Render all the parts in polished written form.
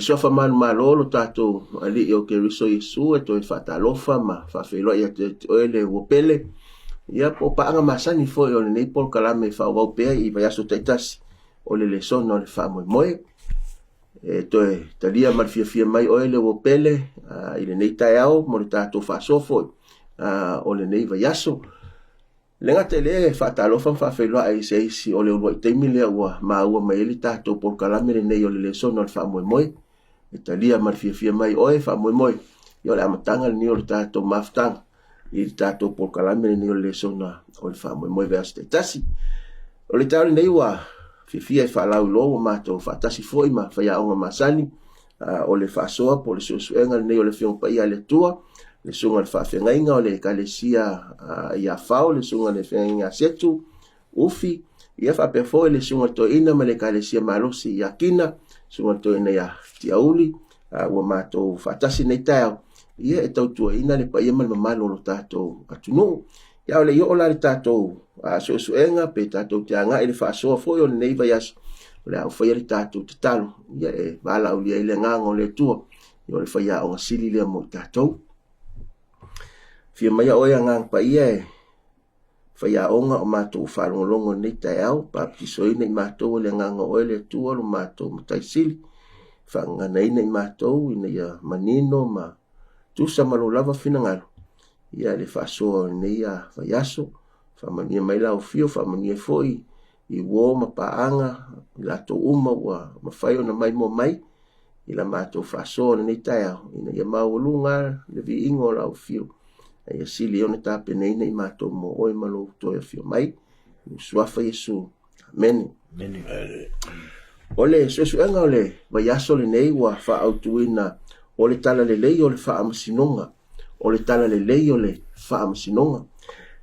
sofa man malolo tato ali o ke riso Yesu e to fatalofa ma fa felo ia te ele o pele ia po pa nga masani fo o nei por kalame fa o pe I va yaso taitas o le son no le fa mo e to e talia mal fia mai o ele o pele I le nei taiao mo tato fa sofo o le nei va yaso lenga tele fatalofa fa felo ai sei si o le o te mile wa ma o mai le tato por kalame le nei o le son no le fa mo Italia mar fia mai oe fa moi yo le amatanga ni o le tato maftang I tato por kalame ni o le sona o le fa moi veste tasi o le tau nei wa fia fa lau lo ma to fa tasi foi ma fa ya onga masani o le fa soa po le suenga nei o le fiong pa ia le tua le sunga le fa fengainga o le kalesia ia fa le sunga le fenga setu ufi ia fa pe foi le sunga to ina ma le kalesia malosi ia kina sunga to ina ia tiauli wa mato fatasi nei tau ia e tau tua ina le pa ia mal mamalo lo tato atunu ia ole yo ola le tato suenga pe tato tianga ele fa so foi o nei vaias le au foi le tato talo ia e bala o le ngango le tua yo le faia o sili le mo tato fia mai o ia ngang pa ia faia onga o mato fa longo nei tau pa pisoi nei mato le ngango o le tua lo mato mutaisili fanga nei nei matou ina ia manino ma tusa malo lava finangalo ia le faso nei ia vaiaso fa mania mai la ofio fa mania foi I wo ma paanga la to uma wa ma fai ona mai mo mai ila matou faso nei taia ina ia maulunga le vi ingo la ofio ia sili ona tape nei nei matou mo oi malo to ia fio mai suafa Yesu amen Amen. Ole suenga ole vaiaso le nei wa fa autuina ole tala le lei ole fa amsinonga ole tala le lei ole fa amsinonga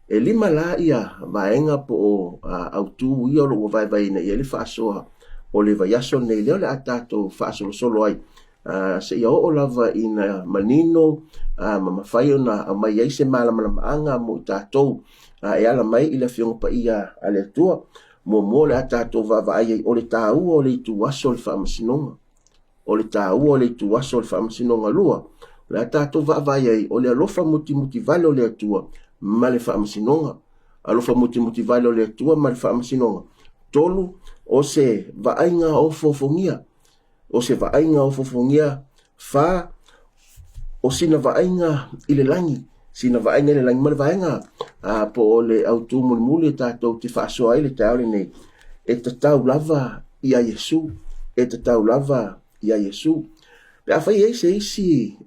e lima la ia vaenga po autu ia lo vai na ia le fa soa ole vaiaso nei le ole atato fa solo ai se ia o lava ina manino ma fai ona mai ai se mala anga mo tato e ala mai ila fiong pa ia ale tua mo le atato va ai o le tau o le tu aso le famasinonga o le tau o le tu aso le famasinonga lua le atato va ai o le alofa muti vale o le tua ma le famasinonga alofa muti vale o le tua ma le famasinonga tolu o se va ainga o fofongia fa o sina va ainga ile langi sina va ainga le langi ma le va ainga po le autu muli tatou te whaasoa ai le taore nei e te tau lava ia Yesu pe a whai eise isi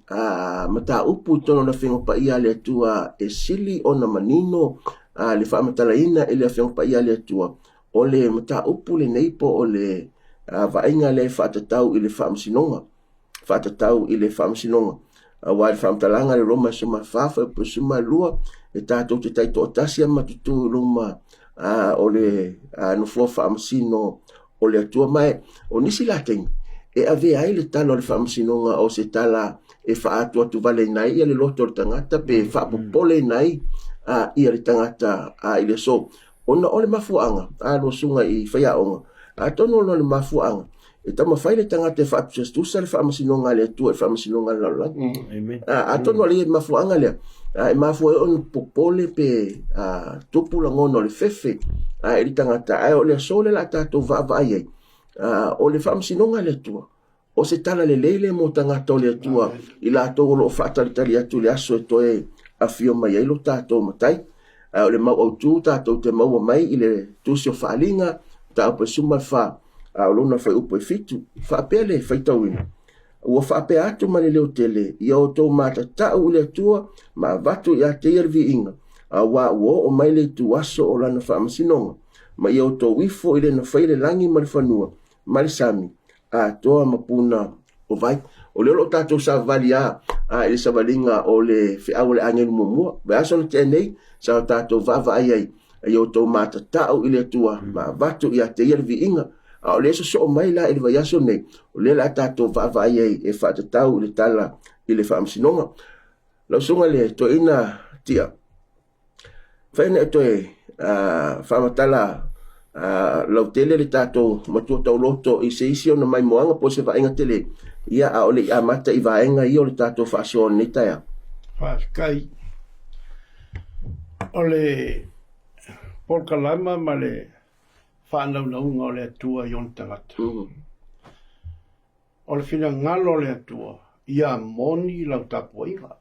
mata upu tono na whengo pa ia le atua e sili o na manino le whaamatala ina e le whengo pa ia le atua o le mata upu le neipo o le vainga le whaatatau i le whaamasinonga wa le whaamatalanga le roma suma whaafa e suma lua e tātou te taito o tasia matutu luma o le nufua whaamasino o le atua mai o nisi lateng e ave ai le talo le whaamasinonga o se tala e whaatua tu vale nai ia le loto le tangata pe whaapopole nai ia le tangata i le so ona o le mafuanga lo sunga I whaiaonga tono le mafuanga e tama fai le tangata e whaapusastusa le whaamasinonga le atua e whaamasinonga le lalaki tono le mafuanga le e mafua e on popole pe tupu la ngono le fefe e li tangata ai o le sole la tatou va ai o le whaamasinonga le atua o se tala le leile mo tangata o le atua I la tō lo whaatalitali atu le aso e toe a fio mai ai lo tatou matai o le mau au tū tatou te maua mai I le tūsio whaalinga ta upe suma wha o lona whai upo e fitu whaapele whaitauina ua whaapea atu mani leo tele ia o tō mata tau le atua ma vatu ia te irvi inga wa o mai le tu aso o lana whaamasinonga ma ia o tō wifo I le na whaile langi ma le whanua ma le sami toa mapuna o vai o leo lo tātou sa vali I le savalinga o le whiau le angelu mumua be aso na tenei sa tātou vava ai ia o tō mata tau I le atua ma vatu ia te irvi inga o le so mai la ele vai aso nei o le la tato va ai e fa tau le tala I le whaamasinonga lau sunga le to ina tia whaine to whaamatala lau tele le tato matua tau loto I se isi ona mai moanga po se vainga tele ia a o le amata i vaenga i o le tātou whaasionita ia. Whaaskai. O le polkalama ma le whanaunaunga o le atua i on tangata. O le whina ngalo le atua, ia moni lau tapua inga.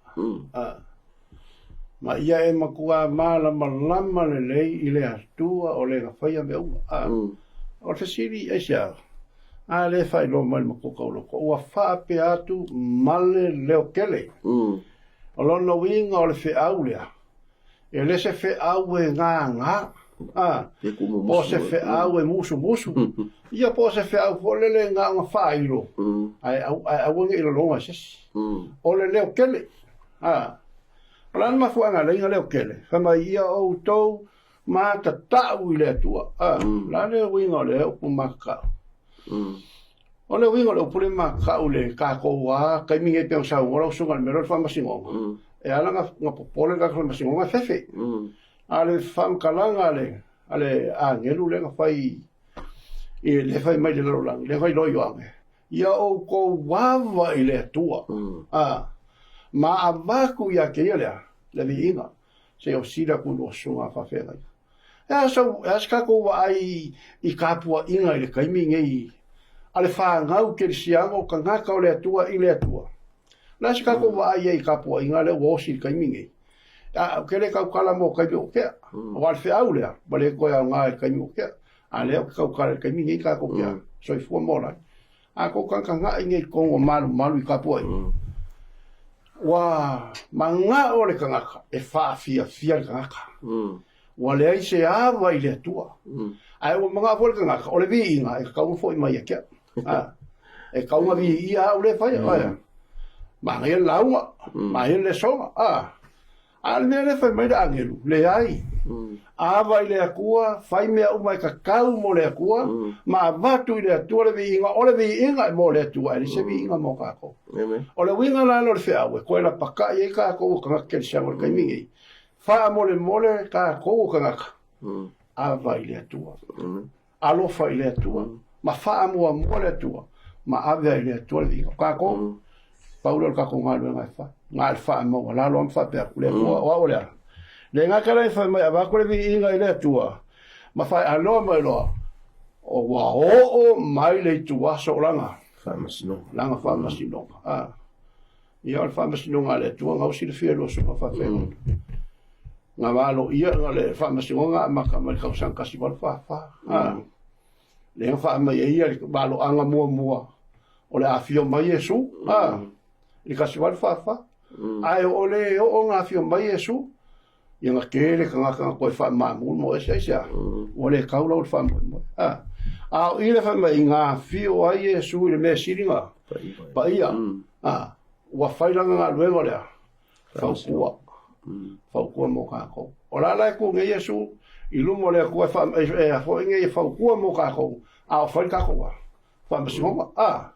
Ma ia e makua lama le lei i le atua o le ngawhaia me unga. O le fasiri e sia. A le whai lo mai makuka uloko. Ua whaape atu male leo kele. O lona winga o le whiau lea. E le se whiau e ngā. Po se whiau e musu. Ia po se whiau po lele ngā whairo. Ai awange ilo longa sesi. O le leo kele. O lana mafuanga leinga leo kele. Whamai ia o tau mā ta tau i le atua. Lane winga o le upu makau. O le winga o le upule makau le kākoua. Kai mingi e peang sau ngora usunga le mero le whamasingonga. E ala ngā popole ngā whamasingonga fefe. A le whamkalanga ale a ngelu le ngā whai i le whai mai le larolangi. Le whai loi oange. Ia o ko wawa i le atua. Ma a waku ia ke ia lea. Le vi inga. Se o sira kunu o sunga whawhenga. E aska ko wa ai i kāpua inga i le kaimi ngei. Ale whangau ke le siango ka ngaka o le atua i le atua. Na aska ko wa ai i kāpua inga le wosi i kaimi ngei. Ke le kaukala mo kaimi o kea. O al whiau lea. Ma le koe au ngā i kaimi o kea. A lea kaukala i kaimi ngei kako kea. So i fua mola. A ko kanka ngā i ngei kongo malu i kāpua inga. Wa ma ngā o le kangaka e whaafia le kangaka. Wa le ai se awa i le atua. Ai o mga fo le kangaka o le vi inga e kaunga fo i mai a kia. E kaunga vi ia o le whai. Ma ngai launga. Ma ngai le songa. A le mea le whai mai le angelu. Le ai. Awa i le akua. Whai mea umai ka kau mo le akua. Ma vatu i le atua le vi inga. O le vi inga mo le atua. E se vi inga mo kako. O le winga lalo le whiau. E koe la paka i e kako kangaka ke le siango le kaimingi. Wha mole kako kangaka. Awa i le atua. Alofa i le atua. Ma wha mua le atua. Ma awa i le atua le vinga. Kako. Paula le kako ngā lua ngai wha. Ngā le wha mua. Lalo am wha pēr. Le atua. Wa o lea. Le ngā karai wha mai. Awa kore vi inga i le atua. Ma wha aloa mai loa. O wa o mai le tua so langa. Langa whamasinonga. Ia le whamasinonga le atua. Ngau si le whia lo so ma wha whengu. Ngā wālo ia ngā le whamasingonga a maka mai kausang kasi wala wha. Le ngā wha mai e ia le wālo anga mua. O le awhio mai e su. Le kasi wala wha. Ai o le o ngā awhio mai e su. Ia ngā kere ka ngā koe wha mamu mo e seisa. O le kaula o le wha mo. A o i le wha mai ngā awhio ai e su i le mea siringa. Pa ia. Ua whairanga ngā luenga lea. Whaukua. Whaukua mo kākou. O la lai ko ngai Yesu i lumo le kua e fo ngai whaukua mo kākou. A o whai kākou wa. Whamasingonga.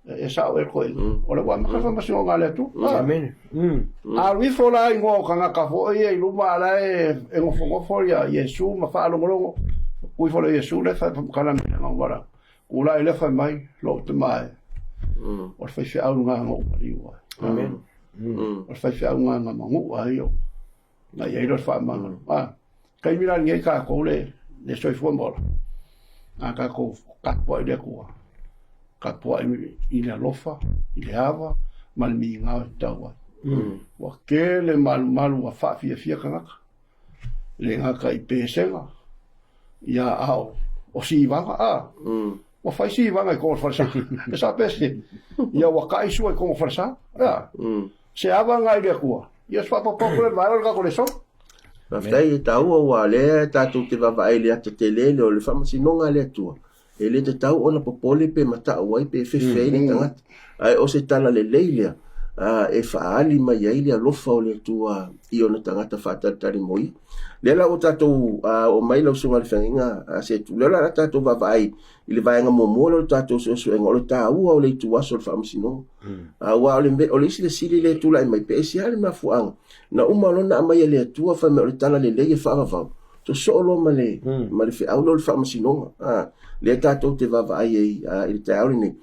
E sa o e koe. O le wamaka whamasingonga le tu. Amen. A rifo la i ngō ka ngaka fo e luma ala e ngofo ia Yesu ma whaalongolongo. Ui fo le Yesu le whaipamkana mina ngā wara. Ula i le whai mai lo te mai. O le whai au ngā ngō mariua. Amen. O fai fai ngā ngā mangu a io. Nā iei lo wha mangano. Kai mira ngai kākou le soifua mola. Kākou kāpua i le kua. Kāpua i le alofa, i le awa, malmi ngā o taua. Wa ke le malu a whaafia kangaka. Le ngaka i pēsenga. Ia ao. O si wanga wa fai si wanga i kongo wharasa. E sa pēse. Ia wa kaisua i kongo wharasa. Se ava ngai le kua. Ia swa pa le vai ka ko le so. Ma fai tau o ale tatu te va vai le te le o le whamasinonga le tua. E le te tau ona popole pe mata wai pe fe ni tanga. Ai o se tala le leilea. E faali mai ai le alofa o le tua i ona tangata whatatari moi. Lela o tatou o mai lau sunga le whanginga se tu. Lela tatou va vai i le vaenga momola o tatou so engolo ta ua o le tua so le whamasinonga. Wa o le isi le sili le tula i mai pe esi hale mafuanga. Na umalona a mai le tua whame o le tala le leie whaavavau. to solo male fi aulo fa masino le tato te va ai il tauri ni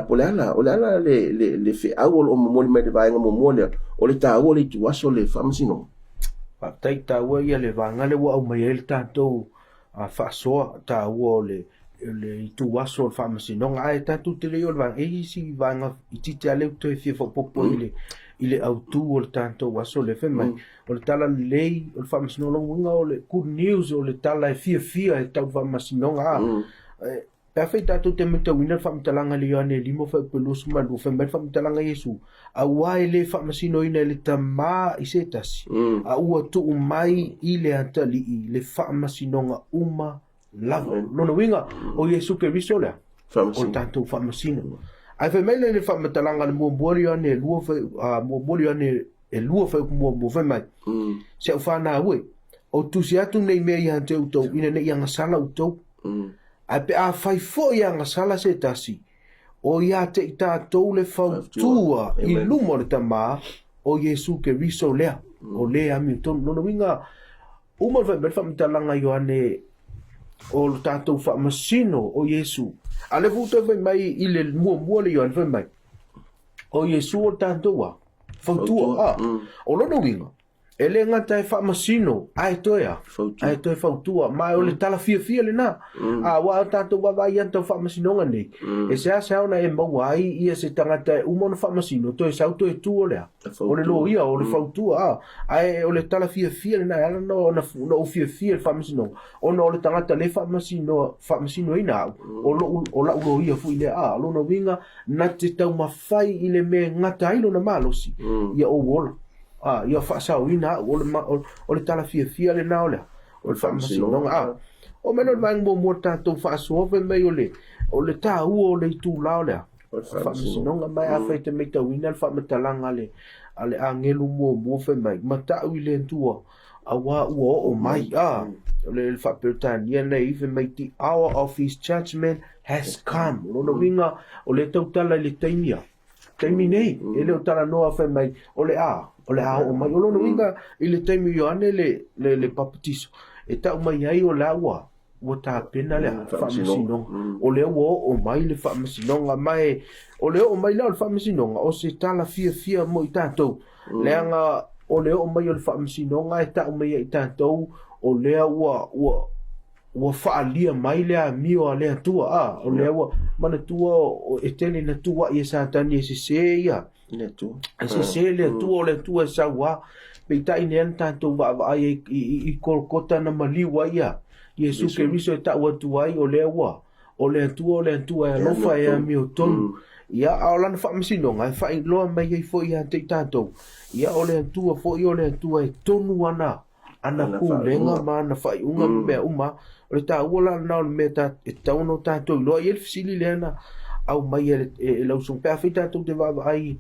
polala olala le fi aulo o mo me vai ngo mo o le tawo le tu aso le fa masino pa tai tawo ia le vanga le wa mai el tato fa so tawo le tu aso fa masino ai tato te le o va e si vanga i tite ale to fi fo popo ile autu o le tanto waso le fe mai o le tala lei o le whamasino longa o le good news o le tala e fia e tau whamasino ngā pea whai tātou te mita wina whamatalanga li ane limo whai pelusu manu whai mai whamatalanga Yesu a wai le whamasino ina le tamā i se tasi a ua tuu mai i le atali i le whamasino ngā uma lava lona winga o Yesu ke riso lea o le tātou whamasino ai fe mele le fa matalanga le mo bori ane lua fe mo bori ane e lua fe mo fe mai se fa na we o tu si atu nei me ia te uto ina nei anga sala uto ai pe a fai fo ia anga sala se tasi o ia te ita to le fa tua i lumo le tama o Yesu ke riso lea o le ami to no winga o mo fa matalanga yo ane o le tātou whamasino o Yesu. Ale vuta vai mai i le mua le yoan vai mai. O Yesu o tātou a. Fautua a. O lono winga. E le ngata e whamasino. Ai toia. Ai toi fautua. Mai o le tala fia le na. A wa tātou wa vai anta whamasino ngani. E se asa ona e mawai ia se tangata e umona whamasino. Toi sau toi tuo lea. O le lo ia o le fautua a. Ai o le tala fia le na. Ala no fia le whamasino. Ona o le tangata le whamasino ina. O la ulo ia fu ile a. Lona winga na te tau mawhai i le me ngata ilo na malosi. Ia o wola. Ia whaasau ina o le tala fia le na o lea. O le whamasino a. O mena o vang mo tātou whaasua mei o le tā ua o le tū lao lea. O whamasino mai a whai te mei tau ina le whamatalanga ale angelu mo whai mai. Ma tau i le ntua a wā ua o mai a. Le whaperitania nei even mai the hour of his judgment has come. Lona winga o le tautala le taimia. Taimi nei, e leo tala noa whai mai o le a o mai. O lona winga i le taimi yo ane le papatiso. E tau mai ai o la ua tā pena le whaamasinonga. O leo o mai le whaamasinonga mai. O leo o mai leo le whaamasinonga. O se tala fia mo i tātou. Leanga o leo o mai o le whaamasinonga e tau mai i tātou. O lea ua whaalia mai lea mio a lea tua a. O lea ua mana tua o e tele na tua i e sātani e se se ia. E se se lea tua o lea tua e saua. Pei tai nean tātou wa ai i kolkota na maliwa ia. Yesu ke riso e tau atu ai o lea ua. O lea tua e lofa e a mio tonu. Ia ao lana whaamasinonga e whai loa mai ei fo ia te tātou. Ia o lea tua fo i o lea tua e tonu ana. Ana kulenga mana fai unga mea uma o le tā uola na o le mea tā e tauno tātou loa i el fisili leana au mai e lausong pēa whi tātou te wawa ai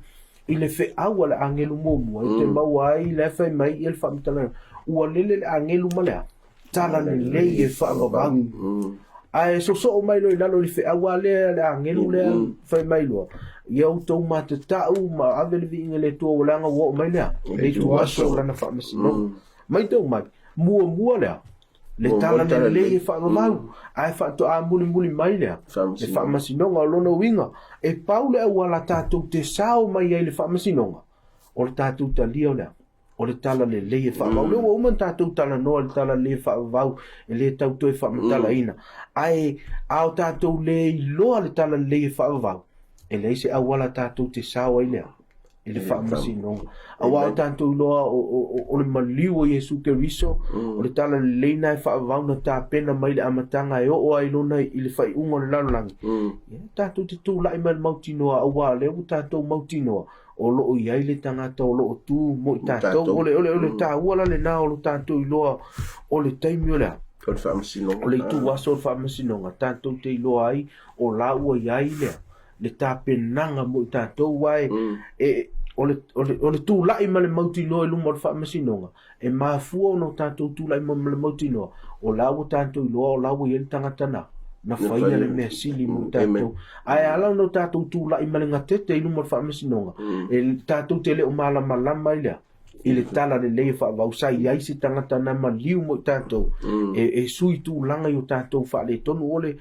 i le whi aua le angelu mōmua i te maua ai le whai mai i el whamitala ua lele le angelu malea tala le lei e whaavavangu ai so o mai lo i lalo le whi aua le angelu le whai mai loa i au tau ma te tau ma ave le vi inga le tua walanga ua o mai lea le tua aso lana whaamasino mai tau mai mua lea le tala le lei e whaamamau ai whaato a muli mai lea le whaamasinonga o lona winga e pau lea ua la tātou te sao mai ai le whaamasinonga o le tātou talia lea o le tala le lei e whaamau lea ua uman tātou tala noa le tala le whaamau e le tauto e whaamatala ina ai ao tātou le iloa le tala le lei e whaamau e le se awala tātou te sao ai lea ele whaamasinonga. Awa o tātou loa o le maliu o Yesu ke riso, o le tala le leina e whaavauna tā pena mai le amatanga e o ai lona i le whai ungo le lalolangi. Tātou te tū lai mai mautinoa, awa le o tātou mautinoa, o loo i ai le tangata o loo tū mo i tātou, o le tā uala le nā o lo tātou i loa o le taimi o lea. O le tū waso o whaamasinonga, tātou te i loa ai, o la ua i ai lea, le tā penanga mo i tātou wai, o le tūlai ma le mautinoa i luma o le whaamasinonga e mafua o no tātou tūlai ma le mautinoa o laua tātou i loa o laua i ele tangatana na whaia le mea sili mo tātou ai ala no tātou tūlai ma le ngatete i luma o le whaamasinonga e tātou te leo malama i lea i le tala le lei whaavausai ai se tangata na maliu mo tātou e sui tūlanga i o tātou wha le tonu ole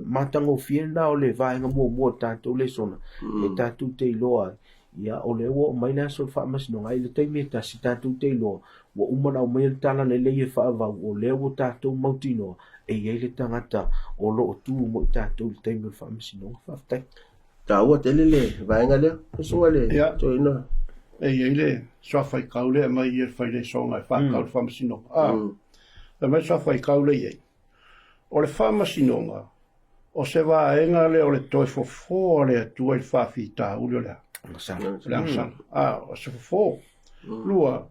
matango whiena o le vaenga mua tātou le sona e tātou te iloa ia o le ua o mai nea so whaamasino ngai le teime ta si tātou te iloa wa umana o mai le tala le lei e whaavau o le ua tātou mautino e iei le tangata o lo o tū mo i tātou le teime le whaamasino whaafatai ta ua tele le vaenga lea sunga le to ina e iei le swafai kaule mai i whai le songa e whakau le whaamasino e mai swafai kaule iei o le whaamasinonga o se vaenga le o le toi fofo le atua i whaafi tā uli o lea le asana o se fofo lua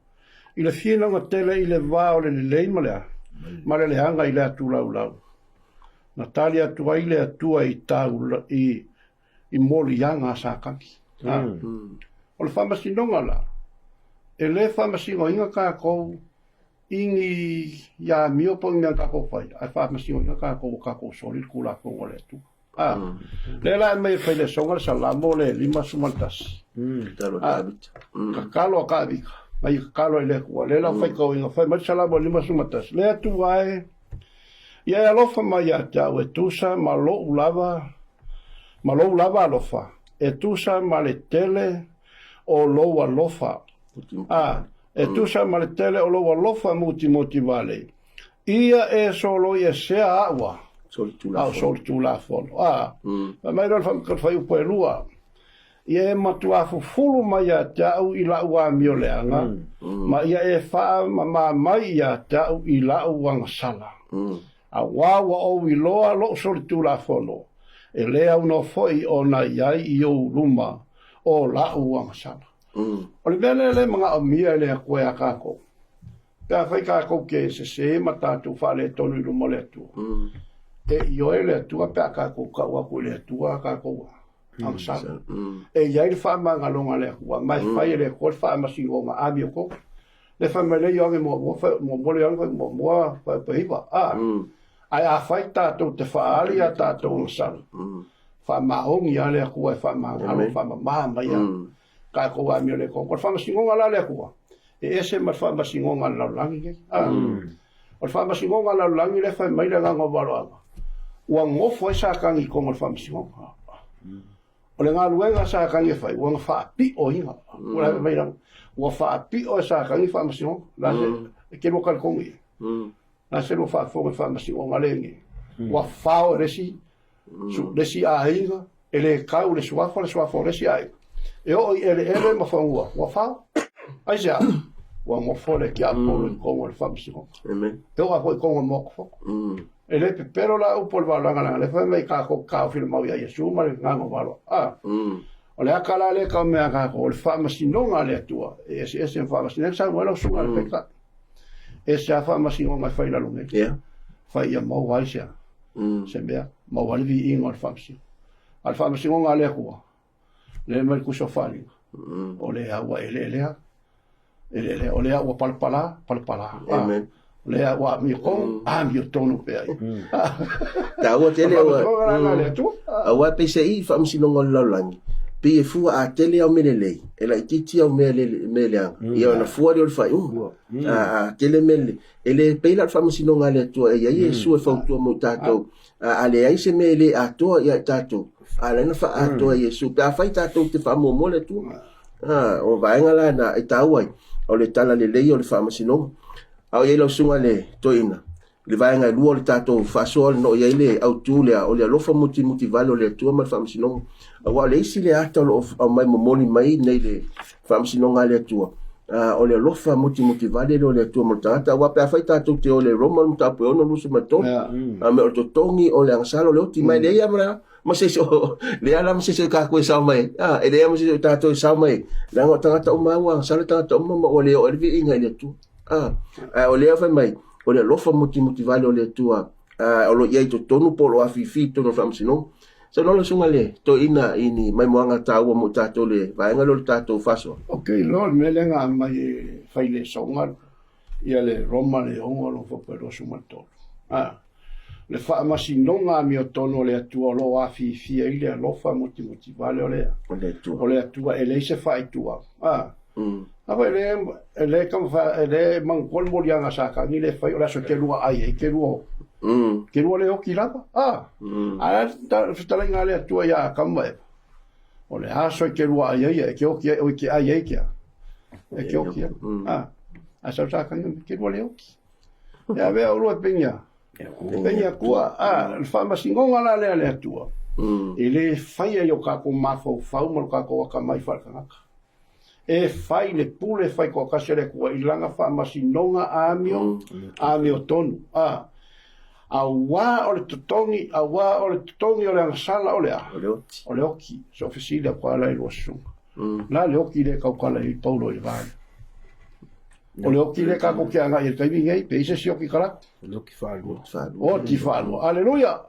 i le whienanga tele i le vā o le leima lea ma le hanga i le atu lau na tali atua i le atua i tā i moli yanga sa kanki o le whamasinonga la e le whamasingo inga kākou ingi ya mio po inga kākou whai ai whamasingo inga kākou soli kula kongo le atu le la me whai le songa sa lamo le lima sumaltas kakalo akavika mai kakalo i le kua le la whai kau inga whai mai sa lamo lima sumaltas le atu vai ia alofa mai a tau e tusa ma lo ulava alofa e tusa ma le tele o lo alofa e tusa ma le tele o lo alofa muti vale ia e solo ia sea awa sol tu la fol mai ro fai upo lua ia e matua fulu mai a tau i la ua mioleanga ma ia e fa ma mai a tau i la ua sala a wawa o i loa lo sol tu la folo e lea uno foi o na iai i o luma o la ua sala o le mele le mga amia le a koe a kako pia fai kako ke se matatu fa le tonu i luma le atua e io e le atua pia kako ka ua ko le atua kako ang sala e iai le fa manga longa le akua mai fai le koe fa masingo ma ami o ko le fa mele i ange mo le ange mo pa hiva ai a fai tātou te whaali a tātou ngasal. Wha maongi a lea kua e wha maangalo, wha mamama ia. Ka kua mi o le kong. Kor wha masingonga la lea kua. E ese ma wha masingonga la langi ke. O wha masingonga la langi le wha maile ngā walo anga. Ua ngofo e sākangi kong o wha masingonga. O le ngā luenga sākangi e whai. Ua ngā wha api o inga. Ua wha api o e sākangi wha masingonga. La se ke moka le kongi. Na se lo fa fo fa masi o malenge wa fa resi su resi a inga ele ka o le suafo resi ai e o ele ma fa wa fa ai ja wa mo fo le kia po ko le fa masi o amen to a ko mo fo ele pero la o por valanga le fa me ka ko ka film mau ya yesu ma le ngano valo o le akala le ka me ka ko le fa masi no ngale tua ese fa masi ne sa bueno su al peka e se afa masingo mai fai la lunga fai ia mau vai sia se mea mau vale vi ingo al famsi nga le kua le mai kuso fali o le awa ele o le awa palpala amen le awa mi ko mi tonu pe ai ta o tele awa pe sei famsi nga la langi pe fu a tele o melele ela titi o mele ia na fu o fai a tele mele ele pe la famsi no ngale to ia yesu e fa to mo tato ale ai se mele a to ia tato ala na fa a to yesu pa fai tato te fa mo le tu o vai ngala na itawai o le tala le lei o le famsi no au ia lo sunga le to ina le vai nga lu o le tato fa sol no ia ile au tu le o le lofa muti valo le tu ma famsi no wa le isi le ata o mai momoni mai nei le famsi no ngale tua o le lofa muti vale le tua mo tata wa pa faita tu te o le roma mo tapo ono lusu mato me o tongi o le ansalo le oti mai le ia ma se so le ala ma se ka ko sa mai e le ma se tato sa mai la ngo tata o ma wa sala tata o ma o le o vi inga le tu o le fa mai o le lofa muti vale o le tua o lo ia to tonu polo afifi to no famsi no so no lo sunga le to ina ini mai moanga tau mo tato le vai ngalo tato faso lo me le nga mai fai le songa ia le roma le ongo lo fo pero sumato le fa masinonga mi otono le atua lo afi ile lo fa muti vale o le atua ele se fai tua Apa ele kam fa ele mang kon mo yang asaka ni le fa ora so ke lua ai ke lua le oki lava ala ta la ngale tu ya kam ba ole aso ke lua ai ke oki o ke ai ke ke oki asa sa kan ke lua le oki ya ve o lua peña kua fa masingonga la le tua ele fa yo ka ko mafo fa mo ka ko ka mai fa ka e fai le pule fai ko kasere ko ilanga fa masinonga amio tonu awa ole tutongi ole sala ole oki so fisila kwa la ilosu la le oki le ka kala I paulo I vai ole oki le ka ko kia nga I kai ngai pe se sioki kala Loki falo. o ti falo aleluya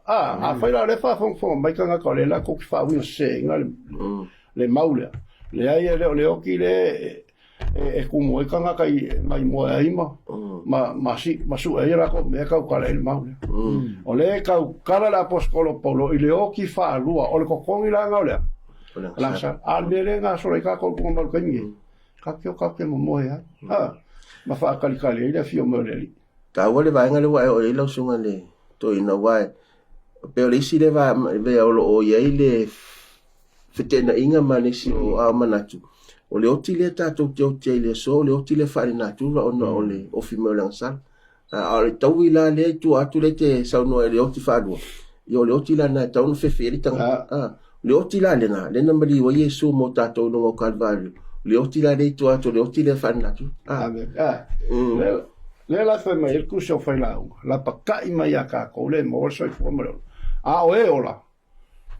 fai la le fa fon mai ka nga ko le la ko fa wi se nga le maule le ai le oki le kumo e kanga kai mai mo ai ma su e ra ko me ka kala il maule o le ka kala la apostolo Paulo I le oki fa lua o le kokongi la nga ole la sa al le nga so le ka ko mo mal kangi ka ke mo ya ma fa kali le fio mo le ka wale vai ngale wa o ilo sunga le to ina wai pe le si le va ve o ye le fetena inga manisi o a manatu o le oti le tatou te le so le oti le fa na tu ona o le o fi mo lansa a le tawi la le tu atu le te sa no le oti fa do yo le oti la na tau no fe feri tanga le oti la le na mari o yesu mo tatou no calvario le oti la le tu atu le oti le fa na tu le la fa mai ku so fa la pakai mai ka ko le mo so fo mo o e ola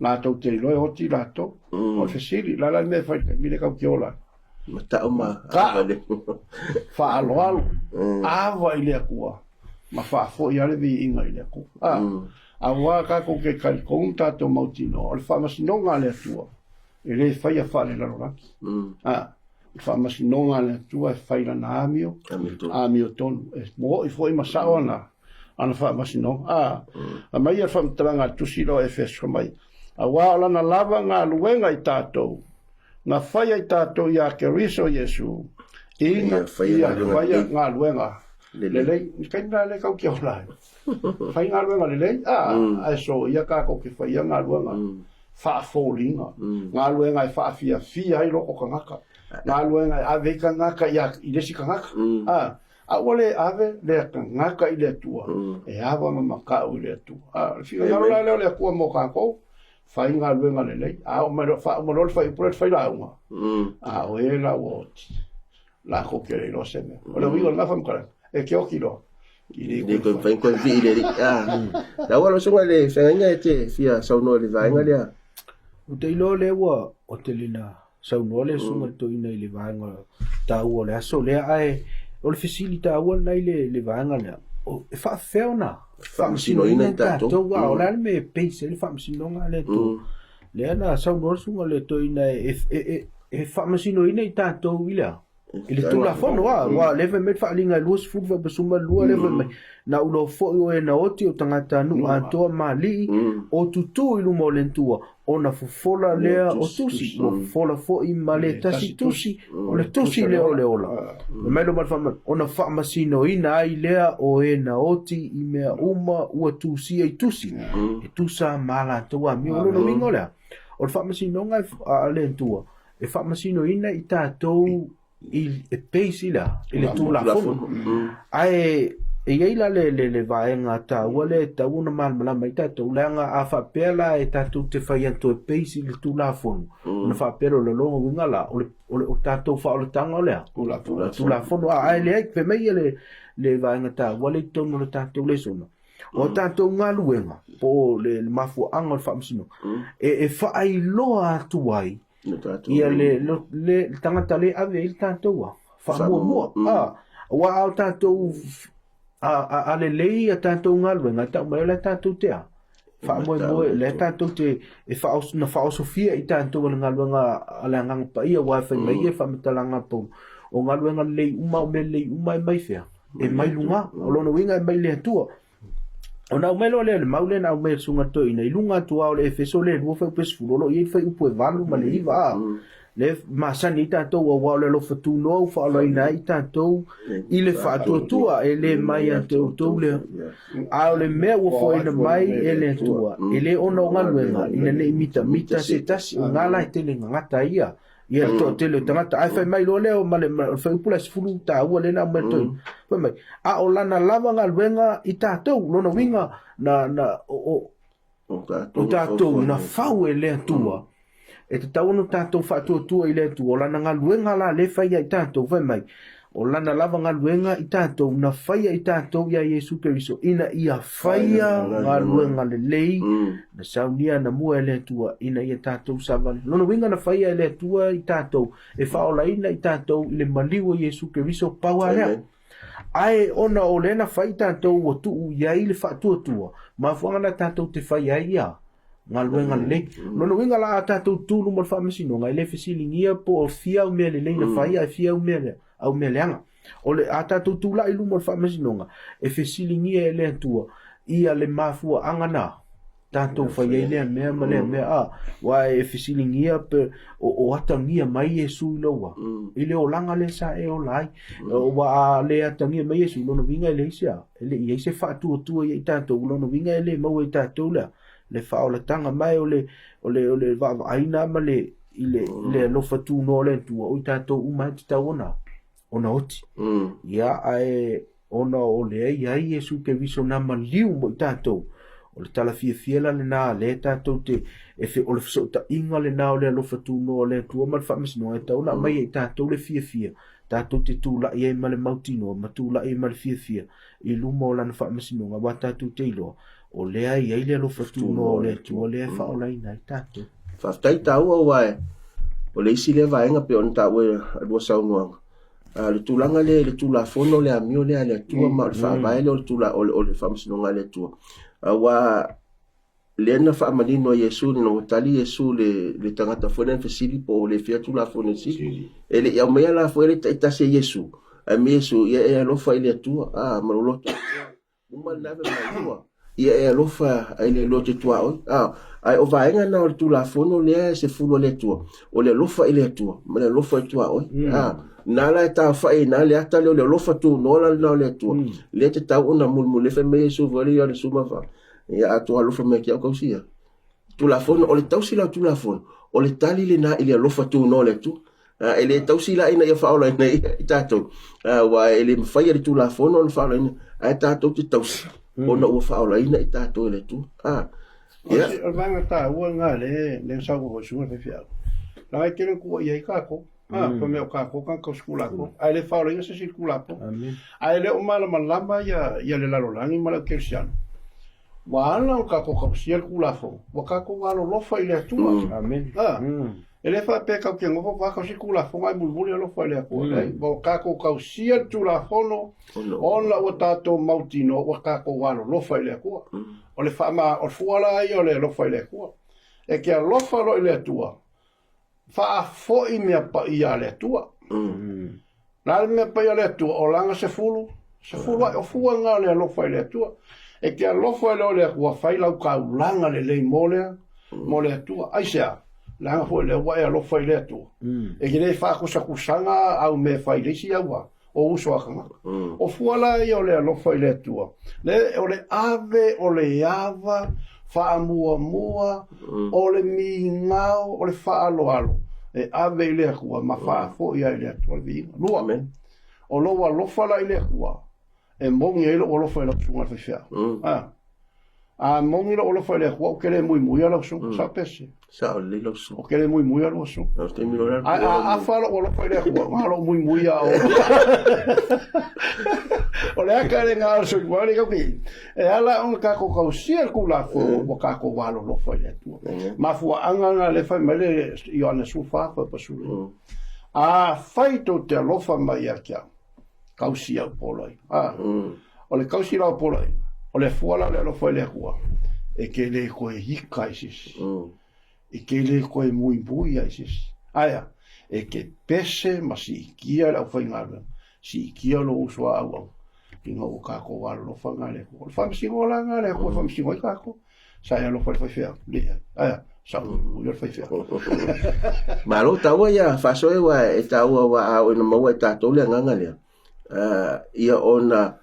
la tau te loe oti la to o se siri la me fai mi le kau ki ola mata uma fa alo ava ile akua ma fa fo ia le vi inga ile aku wa ka ko ke kai konta to mautino o fa masinonga le tua ele fai fa le la raki fa masinonga le tua fai la na amio ton mo I foi masaona ana fa masinonga mai fa mtranga tusilo efes mai awa la na lava nga luenga I tatou na faya I tatou ya ke riso Yesu ina faya nga luenga lele kai na le kau ki ola fai nga luenga lele so ya ka ko ki faya nga luenga fa folinga nga luenga fa fia I loko kangaka nga luenga ave kangaka ya idesi kangaka wale ave le kangaka I le tua ava mamaka u le tua fia ya le ku mo ka ko fai nga luenga lele o mo fai pro fai la uma o e la wot la ko ke lo se me o lo vivo la fam kala e ke o kilo I ko fai ko vi le la wala so le fa nga te fia sa no le vai nga le o te lo le wa o te lina sa no le so mo to ina le vai nga ta o le so le ai o le facilita o na le vai nga le o fa feona famsino ina tato wa o la me pense le famsino nga le to le na sa no so le to ina famsino ina tato ila ele tu la fono wa leve met fa linga lus fu va besuma lua leve me na ulo fo o na oti o tangata nu ato mali o tutu ilu molentua ona fofola lea o tusi o fola fo I male tasi tusi o le tusi le ola me lo mal fama ona fa masino ina ai lea o na oti I mea uma ua tusi ai tusi e tusa mala toa mi o lo wingola o fa masino nga ale tua e fa masino ina I tatou e peisi la ele tu la fono ai e ia le vaenga ta wale ta una mal mai ta tu langa a fa pela e ta tu te fai anto e peisi le tu la fono na fa pero le longo ngala o ta tu fa o tanga le tu la fono ai le pe me le vaenga ta wale to no ta tu le sono o ta tu ngaluenga po le mafu angol fa msino e fa ai loa tu ai ia le tangata le ave il tātou fa mua wa au tātou a le lei a tātou ngaluenga tau mai le tātou tea fa mua le tātou te e fa na fa sofia I tātou le ngaluenga ala ngang pa ia wa fa mai e fa metalanga po o ngaluenga le uma o me le uma mai fea e mai lunga o lona winga mai le tua ona o melo le maule na o me sunga to ina ilunga tu au le feso le wo fa pes fulo lo I fa upo valu ma le iva le masani I tātou a wao le lofa tūnoa u whaaloina I tātou I le whaatuatua e le mai a tau le a o le mea ua whaina mai e le atua e le ona o ngaluenga ina ne mita se tasi o ngala e tele ngangata ia ia to tele tangata ai fai mai lo leo ma le fai pula se fulu ta ua le na mai fai mai a o lana lava ngaluenga I tātou lona winga na o tātou na whau e le atua e te tau no tātou whātua I le atua o lana ngaluenga la le whaia I tātou fai mai o lana lava ngaluenga I tātou na whaia I tātou ia Iesu Keriso ina ia whaia ngaluenga le lei na saunia na mua e le atua ina ia tātou savale lono winga na whaia e le atua I tātou e whaolaina I tātou I le maliwa Iesu Keriso paua lea ai ona o lena whai tātou o tuu iai le whaatuatua ma fuanga na tātou te whaia ia ngaluenga le lono winga la tātou tūlu mo le whamasino ngai le fesilingia po o fia o mea le lei na whaia e fia o mea au mea leanga o le a tātou tūla I lumo le whamasinonga e fesilingia e le atua ia le mafua angana tātou whaia I lea mea ma lea mea a wa e fesilingia pe o atangia mai Iesu I loa I le o langa le sa e o lai wa le atangia mai Iesu lono winga e le isia e le ia se whaatua I tātou lono winga e le mau I tātou lea le whaolatanga mai o le aina ma le le lofa tūno le tua o I tātou umai te tau ona oti ia ai ona o le ai Iesu Keriso na maliu mo I tātou o le tala fia la le nā le tātou te e fe o le fsota inga le nā o le lofa tūno le tua ma le whamasino e tau na mai I tātou le fia tātou te tūla I ma le mautino ma tūla I ma le fia I luma o lana whamasino wa tātou te iloa o le ai le lofa tūno le tua le whaolaina I tātou whaftai tau au wae o le isi le vaenga pe on tau e adua saunuanga le tūlanga le tūla fono le amio le tua ma le whaavae le o le tūla o le whamasinonga le tua wa le na whaamanino Iesu ni no tali Iesu le tangata fwena fesili po le fia tūla fono si e le iau mea la fwele taitase Iesu a mi Iesu ia e alofa ile tua marulota uma nave maua ia e alofa ile lote tua oi ai o vaenga na o tūla fono le se fulo le tua o le alofa ile tua ma le alofa tua oi nala e tā whai nā le ata leo le lofa tū nola nā le tua le te tau ona mulmule fe me Iesu vali o le sumafa ia atua lofa me ki au kausia tūla fono o le tausila tūla fono o le tali le nā ili lofa tū no le tu ele tausila ina ia whaola ina I tātou wa ele mwhai ari tūla fono o le whaola ina ai tātou te tausi ona ua whaola ina I tātou ele tu o vanga tā ua ngā le sauko ho sunga fe fiao la ai kere kua ia I kako pa me o kako kan ko skula ko ai le falo ia se skula ko ai le o mala malama ia le lalo langi mala kersiano wa ala o kako ko sia kula fo wa kako walo lo fa ile tu amen ele fa pe ka ke ngo fa ko skula fo mai bulbuli lo fa ile ko ai bo kako ko sia tu la fono ona o tato mautino wa kako walo lo fa ile ko o le fa ma o fuala ia le lo fa ile ko e ke lo fa lo ile tua fa fo I mea pa ia le tua na mea pa ia le tua o langa se fulu o fuanga le alofa le tua e ke alofa le ua fai lau ka ulanga le lei mole tua ai sea langa fo le ua e alofa le tua e ke le fa kusanga au me fai le si aua o uso akanga o fuala ia le alofa le tua le o le ave o le ava fa mua o le mingao o le fa alo e ave le kua ma fa fo ia le tua vi lua men o lo fa la ile kua e mongi ele o lo fa la sunga fe fia a mongi lo fa le kua o kele muy ala su sa pese sa le lo su o kele muy ala su a fa lo fa le kua ma lo muy a o le akare nga so wali ka ki e ala on ka ko sia kula fo o ka ko walo lo fa le tua ma fu anga le fa mele io ana su fa pa su a faito te lo fa mai akia kausia poloi o le kausia poloi o le fuala le lo fa le kua e ke le ko hika isis e ke le ko muy isis aya e ke pese masi kia la fa ngala si kia lo uswa au kinga o kako walo lo fa ngale ko fa msi ngola ngale ko fa msi ngoi kako sa ya lo fa fa fia le aya sa yo fai fia malo tawa ya faso e wa e tawa wa a o na mo e ta to le nganga le ia ona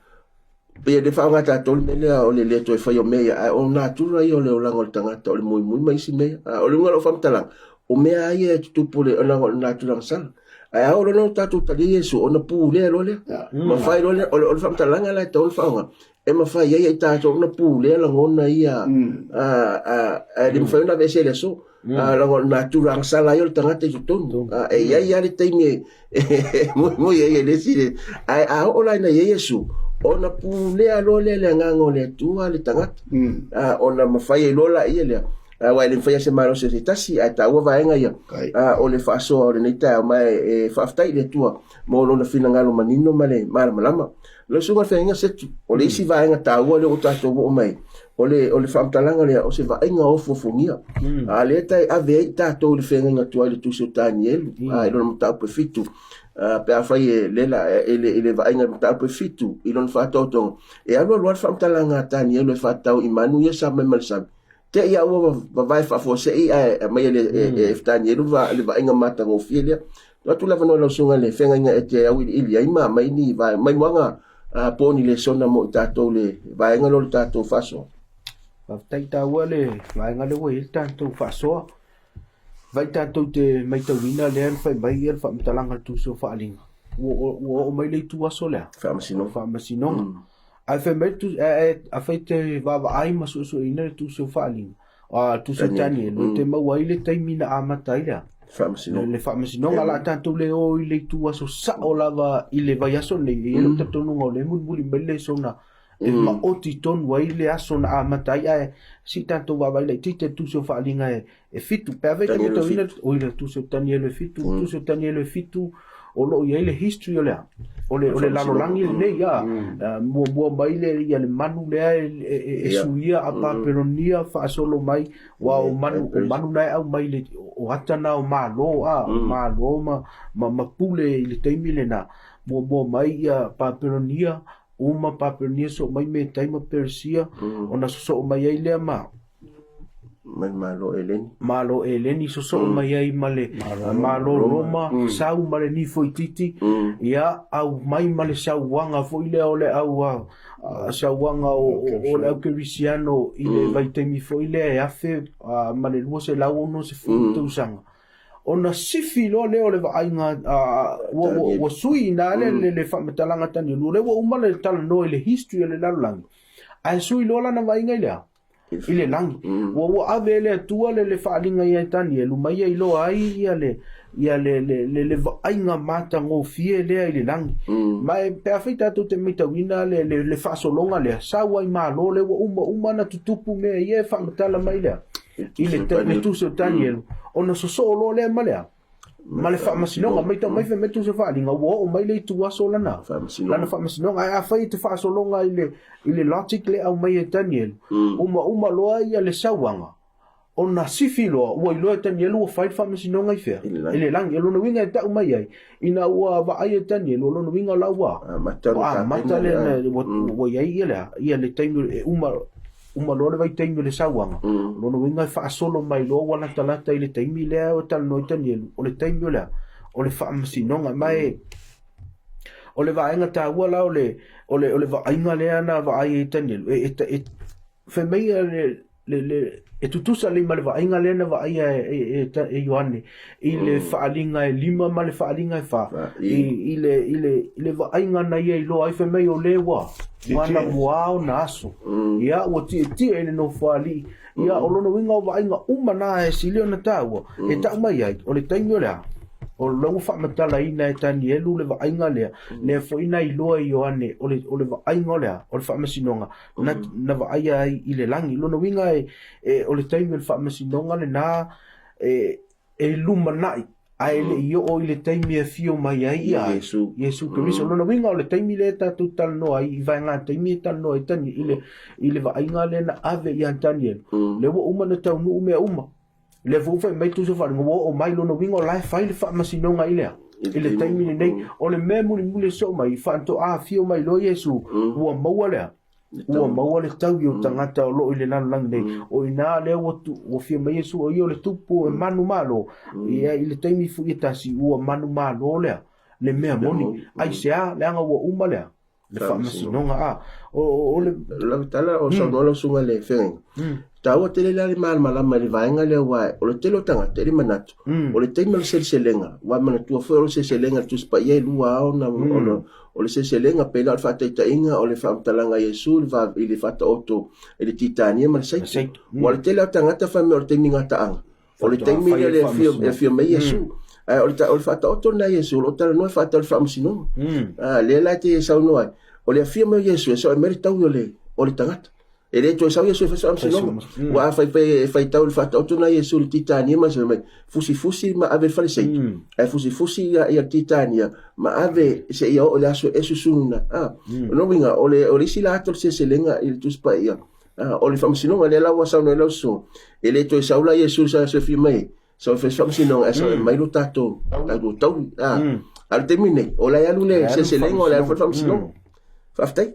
pe de fa ngata to le o le to fa yo me ya ona tu ra yo le o lango tanga to le muy mai si me o le ngalo fam tala o me ai e tu pole ona na tu lang sal ai o no ta tu ta yesu ona pu le lo le ma fai lo le o fam tala ngala to fa nga e ma fai ia ta to na pu le la ngona ia di fa na vese le so la na tu lang sal yo tanga te tu e ia le te me muy ia le si ai o la na yesu ona pulea lo le ngango le tua le tangata ona mafai lo la ia le wa le fai se malo se tasi ata wa vaenga ia o le faso o le nita mai e faftai le tua mo lo na fina ngalo manino male malama lo sunga faenga se o le si vaenga ta wa le o tato o mai o le famtalanga le o se vaenga o fofongia le tai ave tato le faenga tua le tu so taniel lo mata pe fitu pe afai lela ele vainga ta pe fitu ilon fato to e alo lo famtalanga tani ele fatau imanu ya sa me malsam te ia o vai fa fo se ia mai le tani ele le vainga mata ngo filia lo tu lava no lo sunga le fenga nga e au ili ai mai ni vai mai wanga poni le sona mo tato le vainga lo tato faso tai ta wale vainga le wo tato faso vai tatou te mai tauina lea fai mai ia whaamatalanga tu so whaalinga. O mai lei tu aso lea. Whaamasinonga. Ai fai mai tu, a fai te wawa ai maso so ina tu so whaalinga. Tu so tani, no te mau ai le taimina amatai lea. Le whaamasinonga la tatou le o i lei tu aso sa o lava i le vai aso nei. E lo tatou nunga o le munbuli mai le sona. E ma oti ton wai le aso na amatai ai. Si tatou wawa i le tite tu so whaalinga e fitu pe ave te ina o ile tu so tani ele fitu tu so tani ele fitu o lo ia ile history o le lalo langi le ya mo mai le ia le manu le e suia apa peronia fa solo mai wa o manu nai au mai le o atana o malo ma pule ile taimile na mo mai ia pa peronia uma pa peronia so mai me taima persia ona so mai ile ma malo eleni so mai ai male malo roma sau male ni foi titi ia au mai male sau wanga foi le ole au sau wanga o le au cristiano ile vai temi foi le afe male luo se la uno se fu tu sanga ona sifi lo le ole vai nga wo sui na le fa metalanga tani le wo male tal no le history le lalang ai sui lo la na vai nga ile ile langi wo ave le tua le faalinga ia tani e lumai ia ilo ai ia le ainga mata ngo fie le ile langi mai pe afita tu te mita wina le fasolonga le sawa i malo le wo uma na tutupu me ia fa mtala mai le ile te tu so tani e ona so solo le malea male fa masinonga mai ta mai fe metu se faalinga wo mai le tua so lana fa masinonga ai fa te fa solonga ile logic le au mai Daniel uma loa ia le sawanga ona sifilo wo ilo Daniel wo fight fa masinonga ife ile lang ilo no winga ta mai ai ina wa va ai Daniel lo no winga la wa mata le wo ia le tengo uma lo le vai taimi le sawanga lo no winga fa solo mai lo wala talata ile taimi le o tal no Daniel o le taimi le o le fa masinonga mai o le vaenga ta wala o le vaenga le ana va ai Daniel fe mai le tutusa le mal vaenga le ana va ai e Ioane ile faalinga e lima mal faalinga fa ile vaenga na ia lo ai fe mai o le wa wana wow naso ia o ti ele no fali ia o lono winga o vaenga uma na e silio na tawa e ta mai ai o le taingo le o lo fa matala ina e tani elu le vaenga le fo ina i loa i Ioane o le vaenga le o le fa masinonga na va ai ile langi lono winga o le taingo le fa masinonga le na e luma nai ai le io o ile taimi e fio mai ai Yesu Kristo no winga o le taimi le ta tutal no ai vai nga taimi tal no ai tani ile va ainga le na ave ia Daniel le wo uma na tau nu me uma le vo fa mai tu so fa ngo o mai lo no winga o lai fai le fa masinonga ile taimi nei o le memu le mule so mai fa to a fio mai lo Yesu wo maua le ua maua le tau i o tangata o lo i le lalalangi nei o ina lea ua fia mai Iesu o ia o le tupu e manu malo ia i le taimi fu i tasi ua manu malo lea le mea moni ai sea leanga ua uma lea le whaamasinonga a o le tala o saunola sunga le whenga taua tele la le malama le vaenga le wae o le telo tangata le manatu o le taimi le seliselenga wa manatua foi o le seliselenga tuspa ia lua ao na o le seliselenga pela o le whaataitainga o le whaamtalanga Iesu i le whata oto e le titania ma le saiti o le tele o tangata whaime o le taimi ngataanga o le taimi le fia mai Iesu o le whata oto na Iesu o tala noa whata o le whaamasinonga le la te saunoa o le fia mai Iesu e so e meri tau o le tangata e le to sa Iesu fa am sino wa fai tau le fata o na Iesu le titania ma se fusi ma ave fa sei e fusi ia titania ma ave se ia o le aso esusuna no winga o le sila to se lenga il tu spa ia o le fam sino le la wa sa no le so e le to sa la Iesu sa se fi mai so fa fam sino e so mai lo tato la do tau al termine o la ya lule se lenga o la fam sino faftai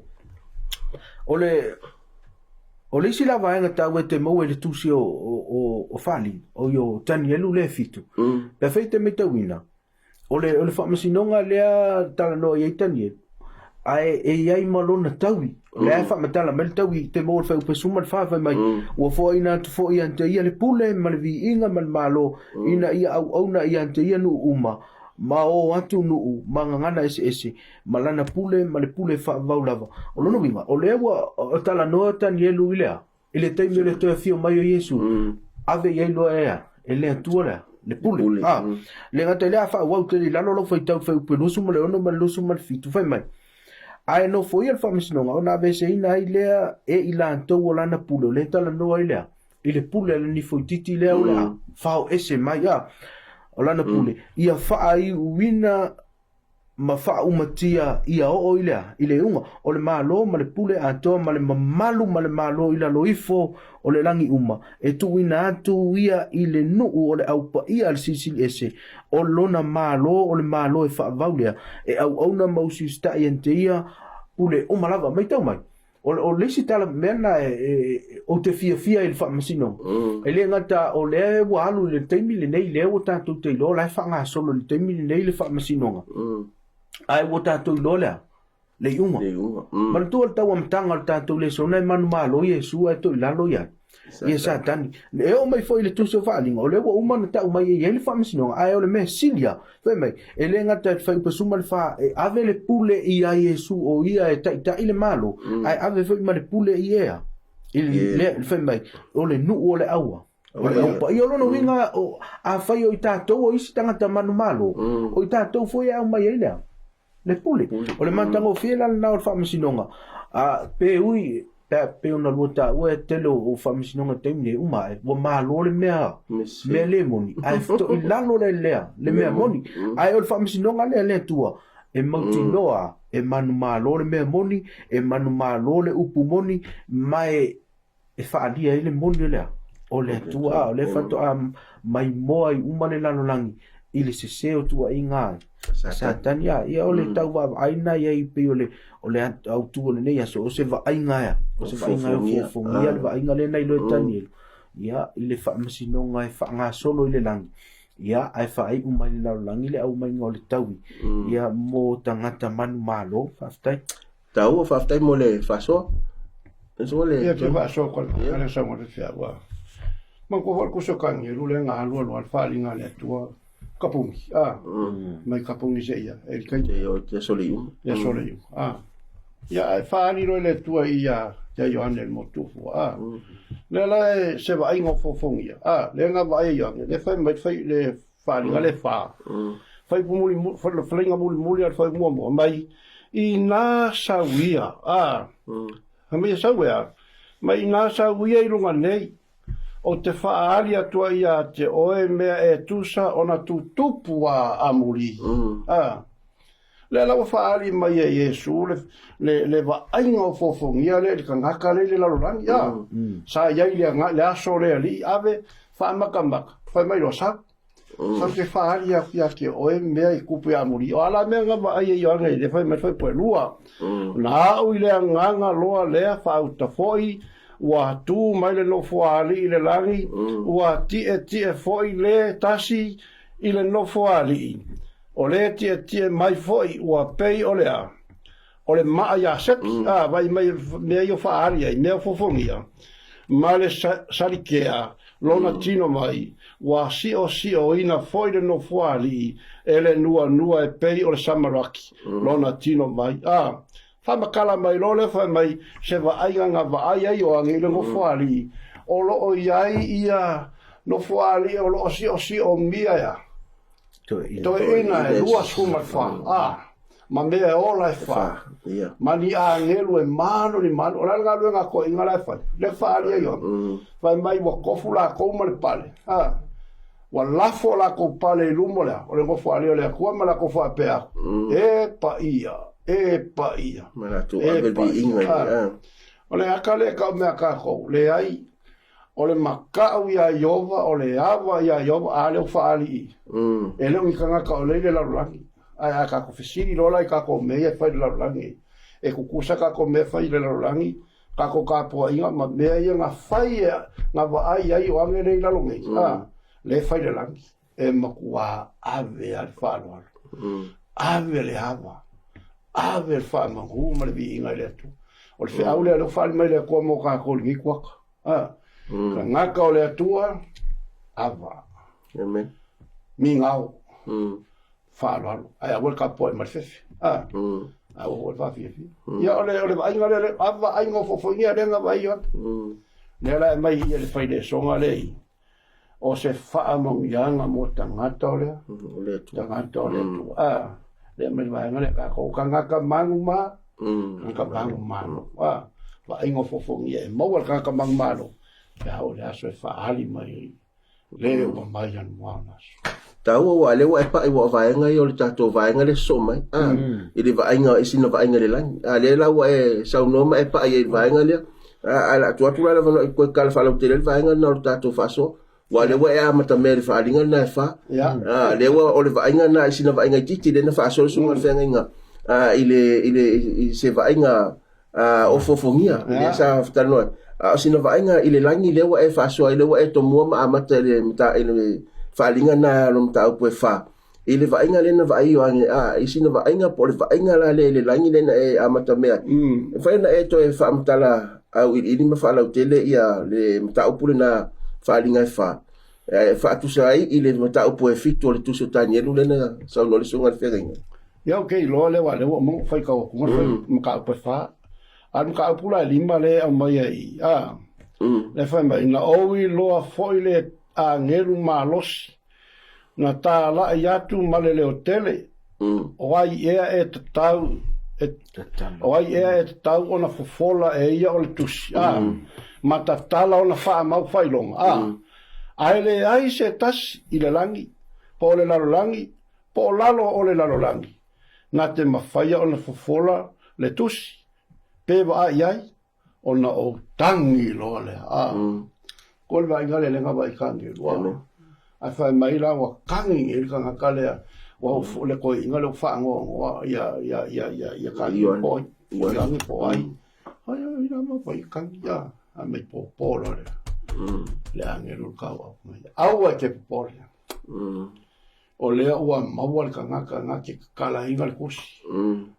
o le isi la vaenga tau e te mau e le tusi o fali o yo tanielu le fitu pe feite me tawina o le whaamasinonga lea tala noa iei tanielu ai e iai malona taui le ai whaamatala mele taui te mau le whau pesuma le whawhai mai ua fo ina tu fo ia ante ia le pule ma le vi inga ma le malo ina ia au na ia ante ia nu uma ma o atu nuu mangangana ese ma lana pule ma le pule whaavau lava o lono winga o le ewa o tala noa tanielu ilea ile taimi le toa fio mai o Iesu ave iei loa ea e lea tua lea le pule le ngata lea whaawau te li lalo lau fai tau fai upe lusu ma le ono ma le lusu ma le fitu fai mai ai no foi al whaamisinonga o na vese ina ai lea e ila antou o lana pule o le tala noa ilea ile pule ala ni foi titi lea o lea whao ese mai o lana pule ia whaai uina ma wha umatia ia o ilea ile unga o le malo ma le pule atoa ma le mamalu ma le malo ila loifo o le langi uma e tu ina atu ia ile nuu o le aupa ia al sisili ese o lona malo o le malo e wha vaulea e au na mausi sta iante ia pule umalava mai tau mai o lesi tala mena o te fia i le whaamasino e le ngata o le walu le teimi le nei le o tātou te ilo lai whanga solo le teimi le nei le whaamasinonga ai o tātou ilo lea le iunga ma le tua tau amtanga le tātou le sona e manu malo Iesu e to ilalo ia ia satani le o mai foi le tuso whaalinga o le wa umana tau mai e le whaamasinonga ai o le mea silia whai mai e le ngata e whai pasuma le wha e ave le pule i a Iesu o ia e ta ile malo ai ave whai ma le pule i ea le whai mai o le nuu o le aua pa i olono winga a whai o i tātou o isi tangata manu malo o i tātou foi au mai e lea le pule o le mantango fiela na o whaamasinonga pe ui pe ona luata ua tele o whaamisinonga teimne uma e wa malo le mea le moni ai fito i lalo le lea le mea moni ai o le whaamisinonga le tua e mauti noa e manu malo le mea moni e manu malo le upu moni mai e whaalia i le moni lea o le tua o le fato a mai moa i uma le lalo langi i le seseo tua i ngā satania ia o le tau wa aina ia i pe o le au tu o le nei aso o se va ainga ia o se va ainga fo ia le va ainga le nei lo tanielu ia i le whaamasinonga e whaanga solo i le langi ia ai whaai umai le lau langi le au mai ngā le taui ia mō tangata manu malo whaftai tau o whaftai mo le whasoa ia te whasoa kwa le saunga le whia wa man ko wal kusokangi rule ngā alua lo al whaalinga le atua kapungi mai kapungi se ia e kai te soliu ia ai whaani roi le tua ia te Ioane le motufu le la se va ingo fofongi le nga va ia le fai mai fai le whaalinga le wha fai pumuli whalinga muli al fai mua mai i nā sawia mai sawia mai nā sawia i runga nei o te whaali atua ia te oe mea e tusa o na tutupu a amuri. Le lau whaali mai e Iesu, le wa ainga o fofongia le kangaka le lalurangi. Sa iai le aso le ali, ave whaamakamaka, whai mai rosa. sa se fahari ya ke oe mea I kupu ya muri o ala mea ngama ai e yoanga I le fai mai fai poe lua na au I le anganga loa lea fa uta foi ua tu mai le nofo ali I le langi ua tie foi le tasi I le nofo ali o le tie mai foi ua pei o lea o le maa ya seki vai mai mea yo fahari ai mea fofongia ma le sarikea lona tino mai wa si o ina foi le no fuali ele nua e pei o le samaraki lona tino mai fa makala mai lole fa mai se va ainga nga va ai o angi le no fuali o lo o iai ia no fuali o lo si o mia ya to ina e lua suma fa ma mea ola e fa ma ni a ngelu e mano ni mano ora nga luenga ko inga la fa le fa ali yo fa mai wa kofu la ko ma le pale wa lafo la ko pale lumo la o le ko fa ali o le ko ma la ko fa pe e pa ia mana tu ave bi inga o le akale ka me ka ko le ai o le maka ia yova o le ava ia yova ale fa ali e le unga ka o le la langi ai ka ko fisiri lola ka ko me e fai la langi e ku kusa ka ko me fai la langi ka ko ka po inga ma me ia nga fai nga va ai o ame le la longi le fai la langi e ma kua ave al falo ave le ave el fa ma hu ma le bi inga le tu o le au le fa mai le ko mo ka ko ni kwa ka nga ka o le tua ava amen mi ngau falo ai a ka po ma se a o va fi ya ole ai ngale le ava ai ngo fo ia le nga vai yo le la mai ia le fai de so ngale o se fa mo ya nga mo tanga tole tanga tole tu le mai vai ngale ka ko kanga ka mangu ma ka mangu ma va ai ngo fo ia mo ka mangu ma lo ya o le aso fa ali mai le o mai yan mo tau wa le wa pa i wa vaenga i o le tato vaenga le so mai i le vaenga i sino vaenga le lang le la wa e sa no mai pa i vaenga le ala tu atu la va ko kala fa lo tele vaenga no tato fa so wa le wa e amata me fa linga na fa le wa o le vaenga na i sino vaenga titi le na fa so so ngal fenga i le se vaenga o fofongia le sa tano sino vaenga i le langi le wa e fa so i le wa e to mo ma amata le mta ile falinga na lom tau pue fa ile vainga lena vai o ange isina vainga po le vainga la le langi lena e amata mea fa na e to e fa mtala au ili ma fa la tele ia le tau pule na falinga fa fa tu sai ile tau pue fito le tu so tanielu lena sa no le songa feringa ya okay lo le wa le mo fa ka ko mo ka pue fa an ka pula lima le o mai ai le fa mai na o lo foi le a ngeru malos na ta la yatu malele hotele o ai e tau o ai e tau ona fofola e ia o le tusi ma ta tala ona fa mau failong ai le ai se tas i le langi po le lalo langi po lalo o le lalo langi na te mawhaia ona fofola le tusi pe wa ai ona o tangi lo le ko le vai ngale le ngava i kangi wa ai fa mai la wa kangi e ka kale wa le ko ngale fa ngo wa ya ka po ya ni po ai ai ina ma fa i kangi ya a me po lo le angelo ka wa mai au ke po o le wa ma wa ka nga ke kala inga le kusi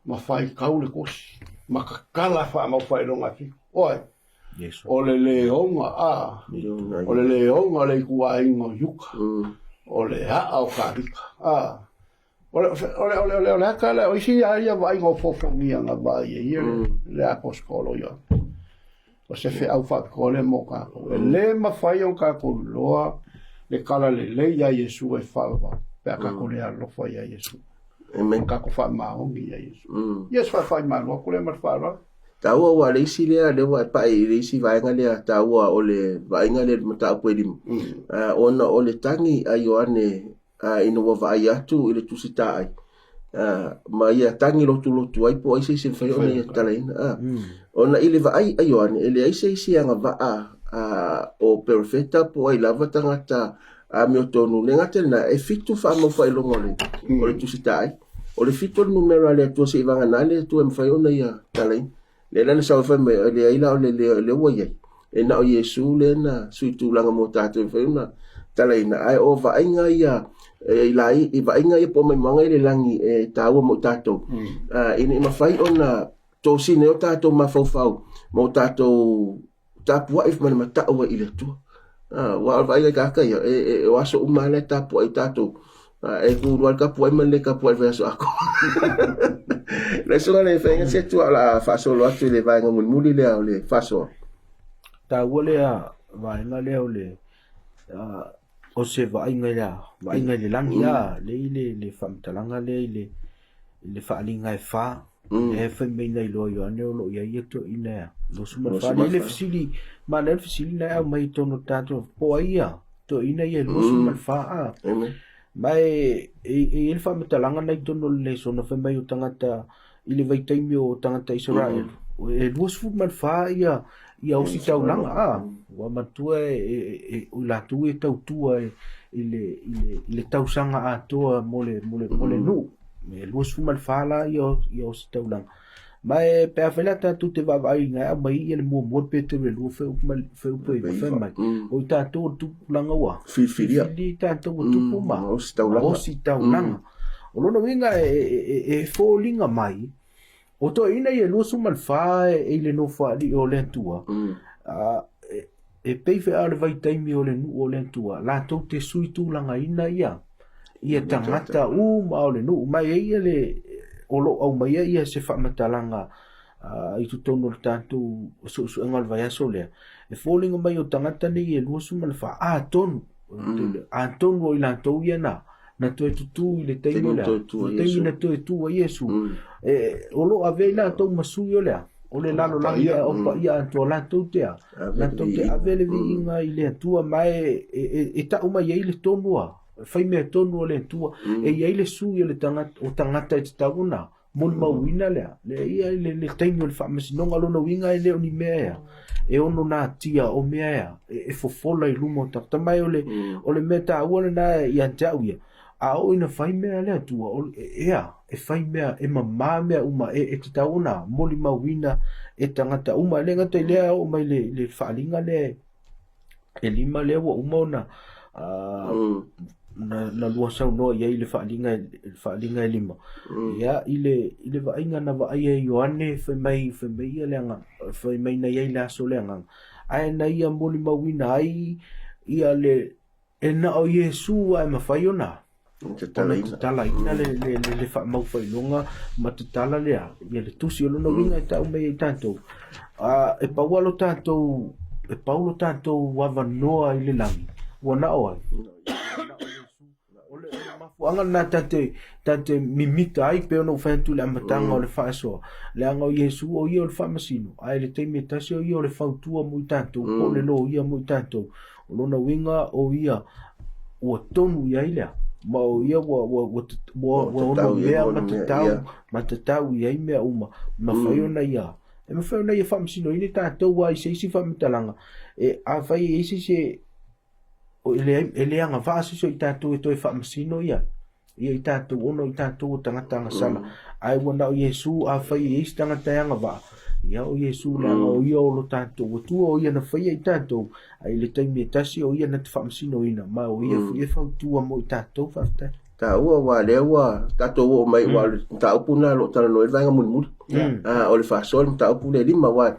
ma fa i ka le kusi ma ka kala fa ma fa i longa fi oi o le leonga o le leonga le kua ingo yuka o le o karika o le akala o isi aia vai ngo fofongia nga vai le aposkolo yo o se fe au fa kole mo ka le ma fai on ka ko loa le kala le ya Yesu e fa pe ka ko le lo fa ya Yesu men ka ko fa ma on ya Yesu yes fa ma lo ko le ma fa taua wa le isi lea le wa pa i le isi vaenga lea taua o le vaenga le mata o pwedi ona o le tangi a Ioane ina wa vai atu i le tusita ai ma ia tangi lotu ai po aise se fai ona ia talaina ona i le vai a Ioane ele aise isi anga va o perfecta po ai lava tangata a me o tonu le ngate na e fitu fa mo fa ilo ngole o le tusitai o le fitu le numero le tu se vanga na le tu em fa ona ia talai le lana sa fa me le ila o le wo ye e na o Yesu le na suitu langa mo tatu fa ona talai na ai o va inga ia e lai i va inga ia po mai manga le langi e taua mo tatu ina ma fai ona to sine o tatu ma fau mo tatu tapua if man mata o ile tu wa vai ka ka e waso umale tapua i tatu e ku rual ka puai man le ka puai verso ako le so le fenga se tu ala faso lo atu le vai ngam muli le o le faso ta wole a vai nga le o le o se vai nga le langia le famtalanga le fa linga e fa e fa me nei lo yo ne lo ya yeto ina lo suma fa le fisili ma le fisili na mai tono tanto po ia to ina ye lo suma fa mai il fa metalanga nei tono le sono fa mai tangata ile vai taimio tangata Israel e lo suma fa ia o si tau langa wa matua e la tu e tau tua ile tau sanga a toa mole nu me luas fu mal fala yo si tau lang mai pe afela ta tu te va vai nga mai ele mo pe te lu fe pe mai o ta tu langa wa filia ta tu pu ma o si tau lang o lo no vinga e falling mai o to ina ye luas fu mal fa ele no fa di o le tua e pe fe ar vai taimi o le tua la tu te sui tu langa ina ia tangata ma o le nu mai ia le olo au mai ia se fa matalanga i tu tono tanto so ngal vai aso le e falling mai o tangata ni e lusu mal fa ton o ila to ia na to tu le tengo le tengo na to tu Yesu e olo ave la to masu yo le o le lalo la ia o pa ia to la to te ave le vinga ile tua mai e ta uma ia ile tonua fai me tonu le tua e ia le su le tangata e tauna mon mawina le ia le taimi le famasi no ngalo no winga le oni mea e ono na tia o mea e fofola i lumo ta mai o le meta wona na ia tauia a o ina fai mea le tua e fai mea e mama mea uma e tauna moli mawina e tangata uma le ngata le o mai le falinga le e lima le wa uma ona na lua sau no ia ile faalinga lima ia ile vainga na vai e Ioane fe mai le na ia la so le nga ai na ia moli mawina ai ia le na o Yesu ai mafaiona tala ina le fa mau fai longa matala le ia le tusi o no vinga ta o mai tanto e paulo tanto wa noa ile langi wana o anga na tate mimita ai pe no fantu la matanga o le faso le anga o Yesu o ia o le famasino ai le teime tasi o ia o le fautua mo tanto o le lo ia mo tanto o lona winga o ia o tonu ia ile ma o ia o no ia matatau ia me uma ma faiona ia e ma faiona ia famasino ini tanto wa se famitalanga e a fai se o ele anga vasi so itatu e toi famasino ia i tatu ono i tatu tangata sala ai wona o Yesu a fai is tangata anga va ia o Yesu la o ia o lo tatu o tu o ia na fai i tatu ai le taimi tasi o ia na famasino ina ma o ia fa tu mo i tatu fa ta wa le wa tatu o mai wa ta upuna lo tala no vanga mun o le fa sol ta upule lima wa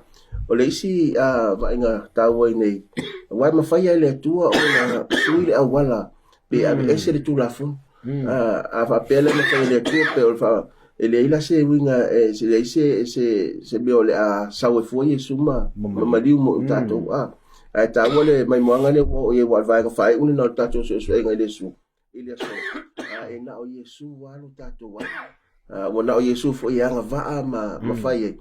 o le isi vainga tawa nei wai mafai ele tua o na suile a wala pe a ese le tulafu a fa pele me fai le tua pe o fa ele ila se winga se be ole a sawe foi suma maliu mo tato a tawa le mai moanga le o ye wa vai fai un no tato so enga le su ile so e na o Yesu wa no tato wa na o Yesu foi anga va ma fai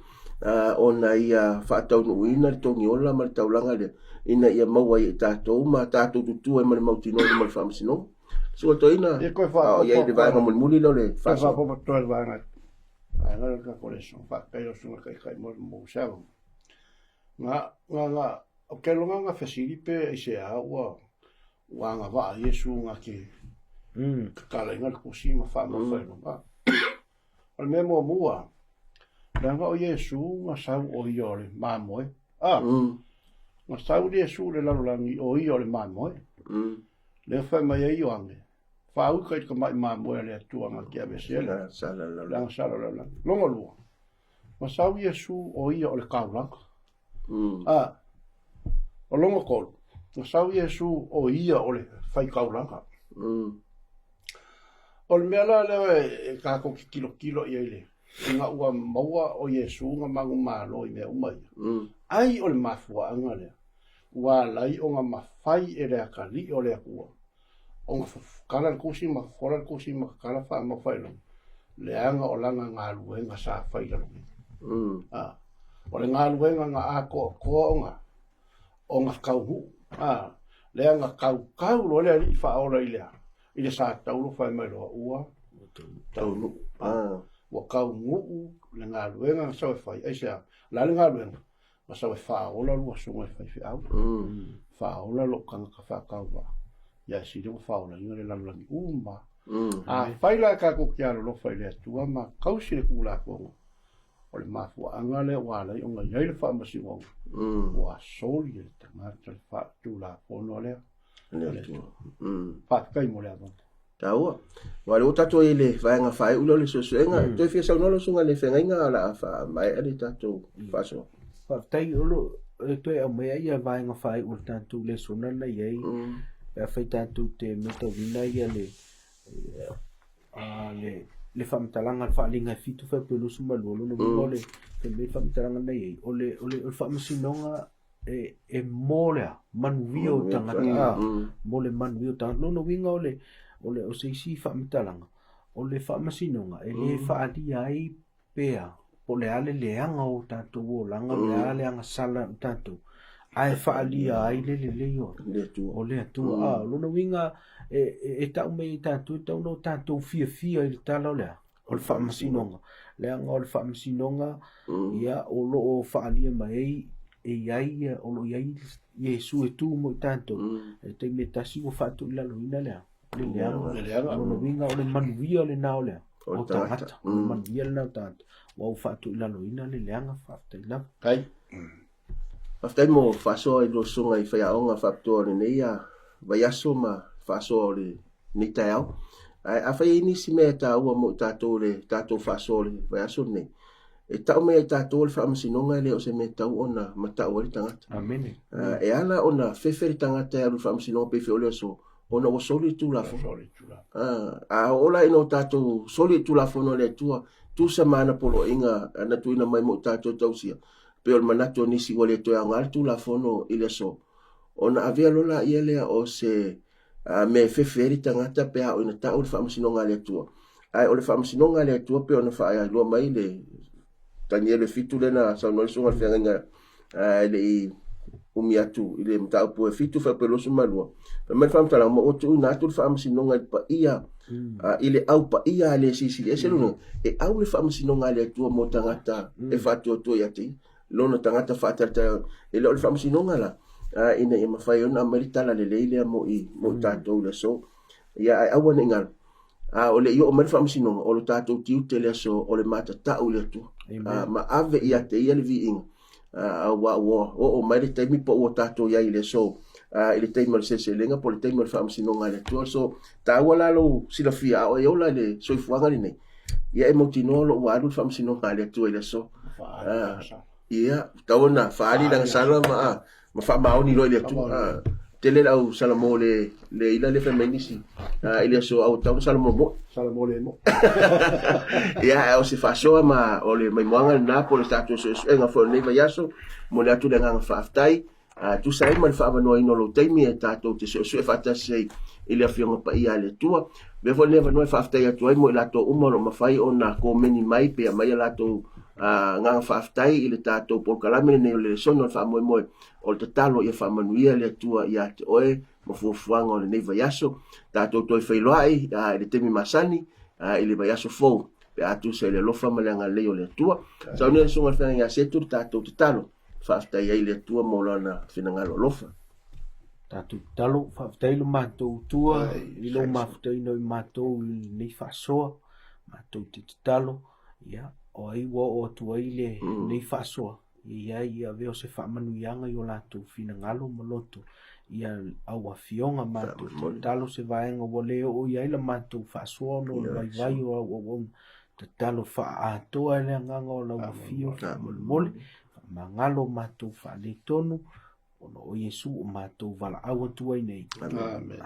ona ia whaatau no ina le tongi ola ma le taulanga le ina ia maua i tātou ma tātou tutu e ma le mautino i ma le whamasino so to ina ia i le vanga muli lo le whasa po matua le vanga ai ngara ka koleso whakaio sunga kai mo sao nga o ke longa nga fasilipe i se aua wanga va Yesu ngake kala ingal kusima fa ma fa no ba al memo mua langa o Yesu nga sau o iole mamoe nga sau Yesu le lalulangi o iole mamoe le fa mai ai wange fa u kai ka mai mamoe le tua nga kia besela langa sala longo lua nga sau Yesu o iole kaulaka o longo kolu nga sau Yesu o iole fai kaulaka o le mea la lewe ka ko kilo i ele nga ua maua o Yesu nga mangu malo i mea umai ai o le mafua anga lea ua lai o nga mafai e lea ka li o lea kua o nga kala kusi ma fora kusi ma kala fa ma failo le anga o langa ngā luenga sa faila lungi o le ngā luenga nga a ko o nga kauhu le anga kau lo lea li fa ora i lea i le sa taulo fai mai loa ua taulo wa kau nguu le ngā luenga sa fai ai sea la le ngā luenga ma sa fa ola lua sunga fai fi au fa ola lo kanga ka fa kau wa ya si le fa ola ngore la langi umba fai la ka ko kia lo fai le tua ma kau si le kula ko o le mafu anga le wala i onga yai le fa ma si wa soli le tangata le fa tu la pono le kai mo le avon taua wale o tato i le vaenga fai ulo le sosuenga toi fia saunolo sunga le whengainga la fa mai ali tato faso tai ulo toi au mea ia vaenga fai ul tantu le suna na iei e fai tantu te meta wina ia le whamtalanga le whaalinga fitu fai pelusu malolo no wino le me whamtalanga na iei o le whamasinonga e molea manuio tangata mole manuio tangata no winga ole o seisi whamitalanga o le whamasinonga e le whaalia ai pea o le ale leanga o tātou o langa le ale anga sala o tātou ai whaalia ai le o le atua lona winga e tau mei tātou tau no tātou fia i le tala o lea o le whamasinonga leanga o le whamasinonga ia o lo o whaalia mai e iai o lo iai Yesu e tū mo i tātou e te me tasi o whātou ila loina lea le leanga o lo winga o le manuia le nao lea o tangata o le manuia le nao tangata o whātou ila loina le leanga whātou ila kai whātou mo whāsoa i lo sunga i whaiaonga whātou ne neia vai aso ma whāsoa o le ni tai au a whai inisi mea tā ua mo i tātou le tātou whāsoa le vai aso nei e tau mea i tātou le whaamasinonga le o se mea tau ona matau ali tangata. Amene. E ala ona whewheri tangata e alu whaamasinonga pe whiole so ona o soli tu lafo. A ola ino tātou soli tu lafo no le tua tu sa mana polo inga ana tuina mai mo tātou tausia. Pe o manato nisi wale toia ngal tu lafo no ile so. Ona avea lola ia lea o se me whewheri tangata pe a o ina tau le whaamasinonga le tua. Ai o le whaamasinonga le tua pe ona whaia lua mai le tani ele fitu lena sa no sunga fianga le umi atu ile mta po fitu fa pelo sumalua me fam tala mo otu na tu fam sinonga pa ia ile au pa ia le sisi ese no e au le fam sinonga le tu mo tangata e fatu to yati lono tangata fatata ile le fam sinonga la ina e mafai ona merita la le le mo i mo tato le so ia ai awana ngal o le yo o merfa msino o lo tato tiu tele so o le mata ta o le tu ma ave ia te ia le vi ing o mai te mi po o tato ia ile so ile te mal se lenga po le te mal fa msino ngale tu so ta wala lo sila fia o yo la le so fuanga ni ia e motino lo wa lu fa msino ngale tu ile so ia ta ona fa ali dang sala ma fa ma oni lo ile tu tele au salamo le ila le feminisi ile so au tau salamo le mo ya o se faso ma o le mai moanga na po le status e nga fo ne vai aso mo le atu le nga faftai tu sai mal fa va no ino lo taimi e tato te so e fata sei ile afionga pa ia le tua ve vo ne va no faftai atu ai mo la to umo lo mafai ona ko meni mai pe mai la to nga faftai ile tato por kalame ne le sono fa mo o te talo ia whamanuia le tua ia te oe ma fuafuanga o le nei vaiaso tātou toi whailoai le temi masani ile vaiaso fou pe atu se le lofa ma le anga leo le tua sa unea sunga whanga ia setu tātou te talo whaftai ai le tua mo lana whinangalo lofa Tātou talo, whaaftailu mātou tua, I lo mawhtai no I mātou nei whaasoa, mātou te talo, ia, o ai wa o tua ile nei whaasoa, ia veo se whaamanuianga I o lātou whina ngalo maloto, ia au a fionga mātou te talo se vaenga wa leo o ia ila mātou whaasoa no vai o te talo whaatoa ele nganga o lau fio, mole, mangalo mātou whaale tonu, ono o Yesu o mātou wala awa tuai nei. Amen.